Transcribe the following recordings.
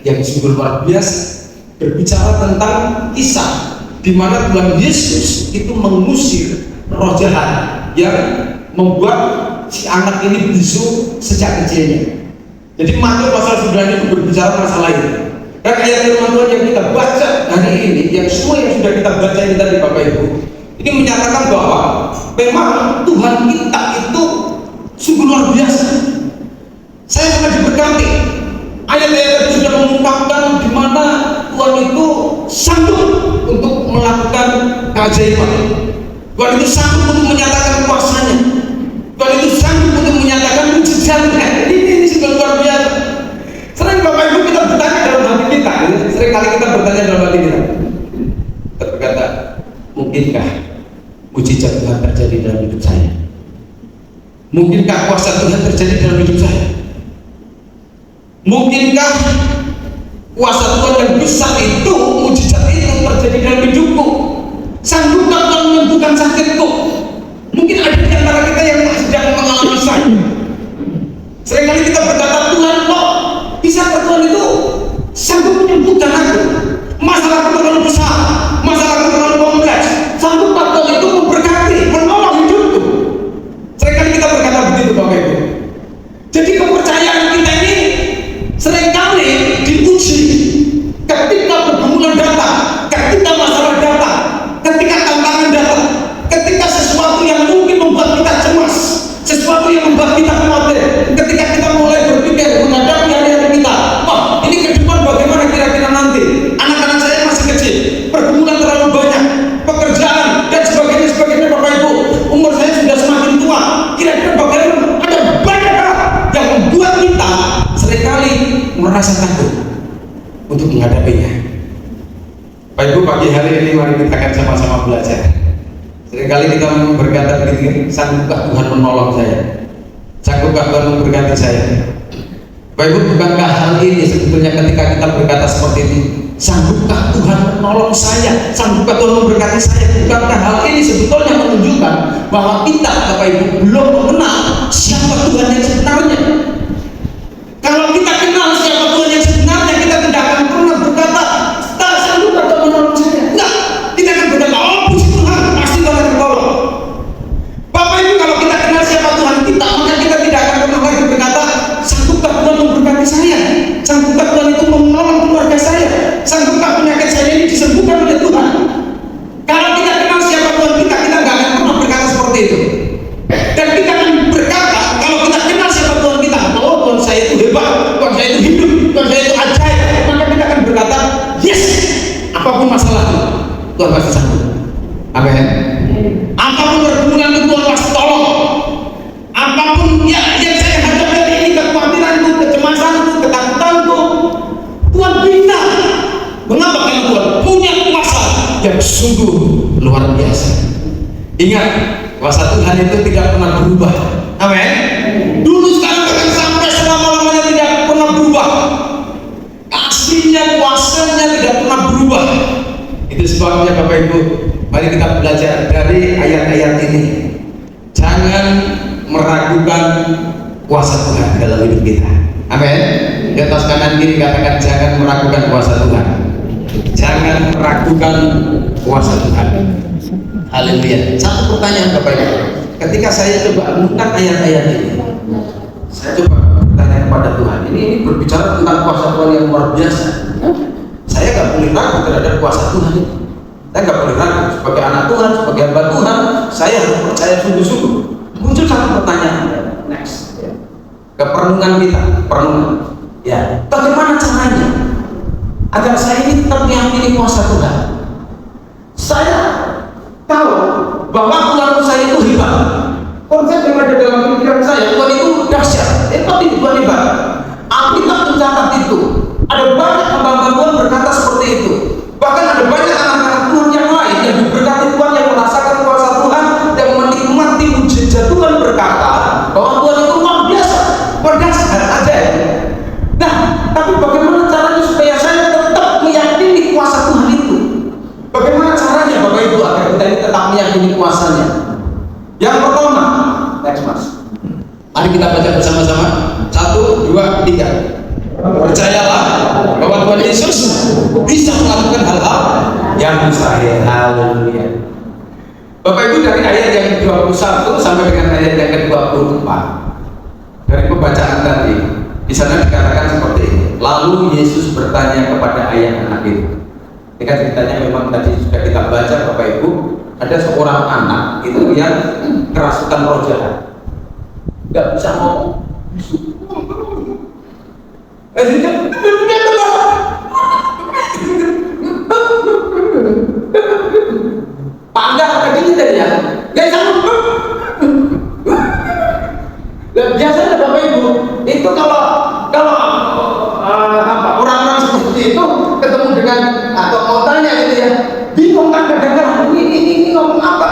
yang sungguh luar biasa, berbicara tentang kisah di mana Tuhan Yesus itu mengusir roh jahat yang membuat si anak ini bisu sejak kecilnya. Jadi Matius pasal 9 itu berbicara masalah itu. Dan ayat firman Tuhan yang kita baca hari ini, yang semua yang sudah kita baca ini tadi Bapak Ibu, ini menyatakan bahwa memang Tuhan kita itu sungguh luar biasa. Saya sangat diberkati. Ayat-ayat itu sudah mengungkapkan di mana Tuhan itu sanggup untuk melakukan keajaiban. Tuhan itu sanggup untuk menyatakan kuasanya. Tuhan itu sanggup untuk menyatakan mujizatnya. Ini sudah luar biasa. Sering Bapak Ibu kita bertanya dalam hati kita, sering kali kita bertanya dalam hati kita. Kita berkata, mungkinkah mujizat Tuhan terjadi dalam hidup saya? Mungkinkah kuasa Tuhan terjadi dalam hidup saya? Mungkinkah kuasa Tuhan yang besar itu, mujizat itu terjadi dalam hidupku? Sanggupkah Tuhan menyembuhkan sakitku? Mungkin ada di antara kita yang sedang mengalami sakit. Seringkali kita berkata, Tuhan kok bisa Tuhan itu sanggup menyembuhkan aku? Masalahku terlalu besar, masalahku terlalu kompleks. Sanggupkah Tuhan itu memberkati, menolong hidupku? Seringkali kita berkata begitu Bapak Ibu. Jadi kepercayaan kita ini seringkali diuji ketika pergumulan datang, ketika masalah datang, ketika tantangan datang, ketika sesuatu yang mungkin membuat kita cemas, sesuatu yang membuat kita khawatir, ketika kita mulai berpikir menghadapi hari-hari kita, wah ini ke depan bagaimana kira-kira nanti, anak-anak saya masih kecil, pergumulan terlalu banyak, pekerjaan dan sebagainya Bapak Ibu, umur saya sudah semakin tua, kira-kira bagaimana, ada banyak hal yang membuat kita seringkali merasa takut untuk menghadapinya. Bapak Ibu, pagi hari ini mari kita akan sama-sama belajar. Seringkali kita berkata begini, sanggupkah Tuhan menolong saya? Sanggupkah Tuhan memberkati saya? Bapak Ibu, bukankah hal ini sebetulnya ketika kita berkata seperti ini, sanggupkah Tuhan menolong saya? Sanggupkah Tuhan memberkati saya? Bukankah hal ini sebetulnya menunjukkan bahwa kita, Bapak Ibu, belum mengenal siapa Tuhan yang sebenarnya? Kalau kita kenal siapa Tuhan yang sebenarnya, kita tidak akan pernah berkata, tak sanggup atau menolong saya. Enggak, kita akan berkata, oh puji Tuhan, pasti Tuhan akan menolong. Bapak Ibu, kalau kita kenal siapa Tuhan kita, maka kita tidak akan pernah lagi berkata, sanggupkah Tuhan memberkati saya? Sanggupkah Tuhan itu menolong keluarga saya? Sanggupkah penyakit saya ini disembuhkan oleh Tuhan? Kalau kita kenal siapa Tuhan kita, kita nggak akan pernah berkata seperti itu. Dan kita akan berkata, kalau kita kenal siapa Tuhan kita, oh Tuhan saya itu hebat, Tuhan saya itu hidup, Tuhan saya itu ajaib, maka kita akan berkata, yes, apapun masalahnya, Tuhan pasti sanggup. Amin. Apapun pergumulan itu Tuhan pasti tolong. Apapun yang saya hadapi hari ini, kekhawatiranku, kecemasanku, ketakutanku, Tuhan bisa. Mengapa? Karena Tuhan punya kuasa yang sungguh luar biasa. Ingat, kuasa Tuhan itu tidak pernah berubah. Amin. Dulu, sekarang, bahkan sampai selama-lamanya tidak pernah berubah. Kasihnya, kuasanya tidak pernah berubah. Itu sebabnya Bapak Ibu, mari kita belajar dari ayat-ayat ini. Jangan meragukan kuasa Tuhan dalam hidup kita. Amin. Di atas kanan kiri katakan, jangan meragukan kuasa Tuhan. Jangan meragukan kuasa Tuhan. Haleluya. Satu pertanyaan Bapak Ibu, ketika saya coba menemukan ayat-ayat ini, saya coba bertanya kepada Tuhan, ini berbicara tentang kuasa Tuhan yang luar biasa. Saya nggak boleh ragu terhadap kuasa Tuhan itu. Saya nggak boleh ragu sebagai anak Tuhan, sebagai hamba Tuhan, saya harus percaya sungguh-sungguh. Muncul satu pertanyaan, next, ke perenungan kita, perenungan. Ya, bagaimana caranya agar saya ini tetap meyakini kuasa Tuhan? Saya tahu bahwa Tuhan saya itu hebat. Konsep yang ada dalam pikiran saya, Tuhan itu dahsyat, hebat itu Tuhan hebat. Alkitab mencatat itu. Ada banyak hamba-hamba Tuhan berkata seperti itu. Bahkan ada banyak anak-anak Tuhan yang lain yang diberkati Tuhan, yang merasakan kuasa Tuhan, yang menikmati mujizat Tuhan, berkata bahwa Tuhan itu luar biasa, berdasar aja. Nah, tapi bagaimana caranya supaya saya tetap meyakini kuasa Tuhan itu? Bagaimana caranya Bapak Ibu agar kita ini tetap meyakini kuasanya? Yang pertama, next Mas. Mari kita baca bersama-sama. 1, 2, 3. Percayalah Tuhan Yesus bisa melakukan hal-hal yang mustahil. Haleluya. Bapak Ibu, dari ayat yang ke-21 sampai dengan ayat yang ke-24 dari pembacaan tadi, di sana dikatakan seperti ini. Lalu Yesus bertanya kepada ayah anak itu. Ini kan ceritanya memang tadi sudah kita baca Bapak Ibu. Ada seorang anak itu yang kerasukan roh jahat, nggak bisa ngomong. Pangga kayak gini tadi ya, nggak sanggup. Biasanya Bapak Ibu itu kalau orang-orang seperti itu ketemu dengan atau mau tanya gitu ya, bingung kan kadang-kadang ini ngomong apa.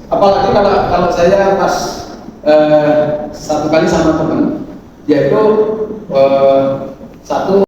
Apalagi kalau saya pas satu kali sama teman, yaitu satu